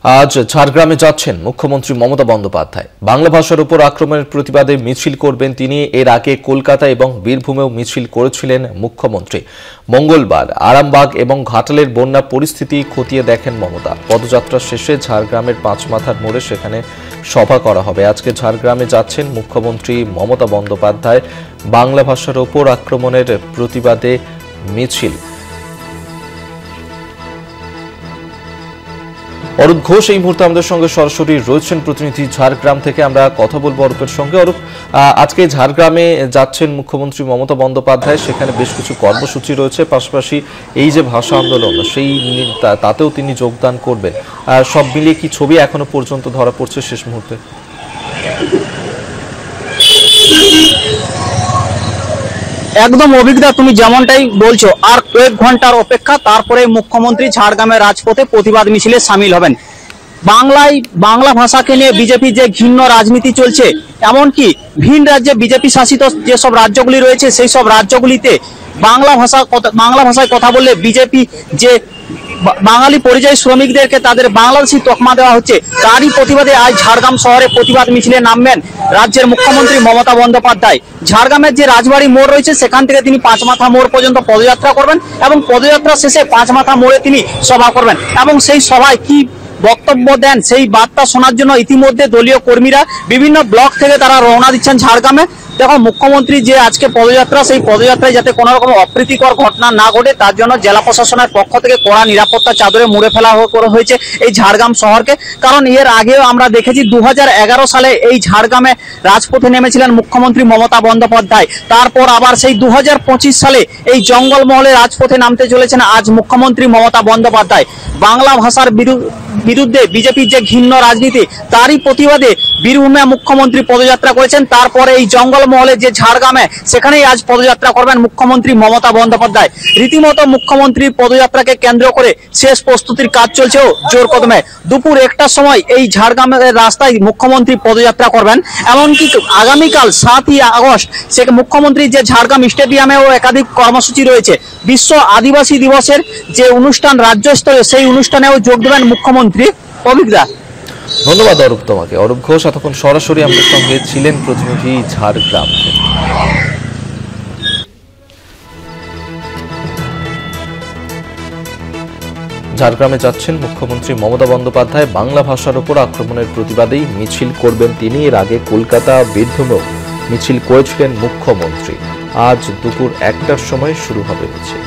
আজ ঝাড়গ্রামে যাচ্ছেন মুখ্যমন্ত্রী মমতা বন্দ্যোপাধ্যায়। বাংলা ভাষার উপর আক্রমণের প্রতিবাদে মিছিল করবেন তিনি। এর আগে কলকাতা এবং বীরভূমেও মিছিল করেছিলেন মুখ্যমন্ত্রী। মঙ্গলবার আরামবাগ এবং ঘাটালের বন্যা পরিস্থিতি খতিয়ে দেখেন মমতা। পদযাত্রা শেষে ঝাড়গ্রামের পাঁচমাথার মোড়ে সেখানে সভা করা হবে। আজকে ঝাড়গ্রামে যাচ্ছেন মুখ্যমন্ত্রী মমতা বন্দ্যোপাধ্যায়। বাংলা ভাষার উপর আক্রমণের প্রতিবাদে মিছিল। অরূপ ঘোষ এই মুহূর্তে আমাদের সঙ্গে সরাসরি রয়েছেন প্রতিনিধি ঝাড়গ্রাম থেকে। আমরা কথা বলবো অরূপের সঙ্গে। অরূপ, আজকে ঝাড়গ্রামে যাচ্ছেন মুখ্যমন্ত্রী মমতা বন্দ্যোপাধ্যায়, সেখানে বেশ কিছু কর্মসূচি রয়েছে, পাশাপাশি এই যে ভাষা আন্দোলন সেই তাতেও তিনি যোগদান করবেন। সব মিলিয়ে কি ছবি এখনো পর্যন্ত ধরা পড়ছে শেষ মুহূর্তে? একদম অভিজ্ঞতা, তুমি যেমনটাই বলছো, আর কয়েক ঘন্টার অপেক্ষা, তারপরে মুখ্যমন্ত্রী ঝাড়গ্রামের রাজপথে প্রতিবাদ মিছিলে সামিল হবেন। বাংলা ভাষাকে নিয়ে বিজেপির যে ঘৃণ্য রাজনীতি চলছে, এমনকি ভিন রাজ্যে বিজেপি শাসিত যেসব রাজ্যগুলি রয়েছে সেই সব রাজ্যগুলিতে বাংলা ভাষায় কথা বললে বিজেপি যে বাঙালি পরিযায়ী শ্রমিকদেরকে তাদের বাংলাদেশি তকমা দেওয়া হচ্ছে, তারই প্রতিবাদে আজ ঝাড়গ্রাম শহরে প্রতিবাদ মিছিলে নামবেন রাজ্যের মুখ্যমন্ত্রী মমতা বন্দ্যোপাধ্যায়। ঝাড়গ্রামের যে রাজবাড়ি মোড় রয়েছে সেখান থেকে তিনি পাঁচমাথা মোড় পর্যন্ত পদযাত্রা করবেন এবং পদযাত্রা শেষে পাঁচমাথা মোড়ে তিনি সভা করবেন এবং সেই সভায় কি বক্তব্য দেন সেই বার্তা শোনার জন্য ইতিমধ্যে দলীয় কর্মীরা বিভিন্ন ব্লক থেকে তারা রওনা দিচ্ছেন ঝাড়গ্রামে। দেখো, মুখ্যমন্ত্রী যে আজকে পদযাত্রা, সেই পদযাত্রায় যাতে কোনো রকম অপ্রীতিকর ঘটনা না ঘটে তার জন্য জেলা প্রশাসনের পক্ষ থেকে কড়া নিরাপত্তা চাদরে মুড়ে ফেলা হয়েছে এই ঝাড়গ্রাম শহরকে। কারণ এর আগেও আমরা দেখেছি 2011 সালে এই ঝাড়গ্রামে রাজপথে নেমেছিলেন মুখ্যমন্ত্রী মমতা বন্দ্যোপাধ্যায়। তারপর আবার সেই 2025 সালে এই জঙ্গলমহলে রাজপথে নামতে চলেছেন আজ মুখ্যমন্ত্রী মমতা বন্দ্যোপাধ্যায়। বাংলা ভাষার বিরুদ্ধে বিজেপির যে ঘৃণ্য রাজনীতি, তারই প্রতিবাদে বীরভূমে মুখ্যমন্ত্রী পদযাত্রা করেছেন। তারপরে এই জঙ্গলমহলে যে ঝাড়গ্রামে, সেখানেই আজ পদযাত্রা করবেন মুখ্যমন্ত্রী মমতা বন্দ্যোপাধ্যায়। রীতিমতো মুখ্যমন্ত্রীর পদযাত্রাকে কেন্দ্র করে শেষ প্রস্তুতির কাজ চলছেও জোর কদমে। দুপুর 1টার সময় এই ঝাড়গ্রামের রাস্তায় মুখ্যমন্ত্রী পদযাত্রা করবেন। এমনকি আগামীকাল 7ই আগস্ট সে মুখ্যমন্ত্রী যে ঝাড়গ্রাম স্টেডিয়ামেও একাধিক কর্মসূচি রয়েছে। বিশ্ব আদিবাসী দিবসের যে অনুষ্ঠান রাজ্যস্তরীয়, সেই অনুষ্ঠানেও যোগ দেবেন মুখ্যমন্ত্রী। অভিজ্ঞতা। ধন্যবাদ অরূপ তোমাকে। অরূপ ঘোষ এতক্ষণ সরাসরি আমাদের সঙ্গে ছিলেন প্রতিনিধি ঝাড়গ্রাম। ঝাড়গ্রামে যাচ্ছেন মুখ্যমন্ত্রী মমতা বন্দ্যোপাধ্যায়। বাংলা ভাষার উপর আক্রমণের প্রতিবাদেই মিছিল করবেন তিনি। এর আগে কলকাতা বীরভূমেও মিছিল করেছিলেন মুখ্যমন্ত্রী। আজ দুপুর 1টার সময় শুরু হবে মিছিল।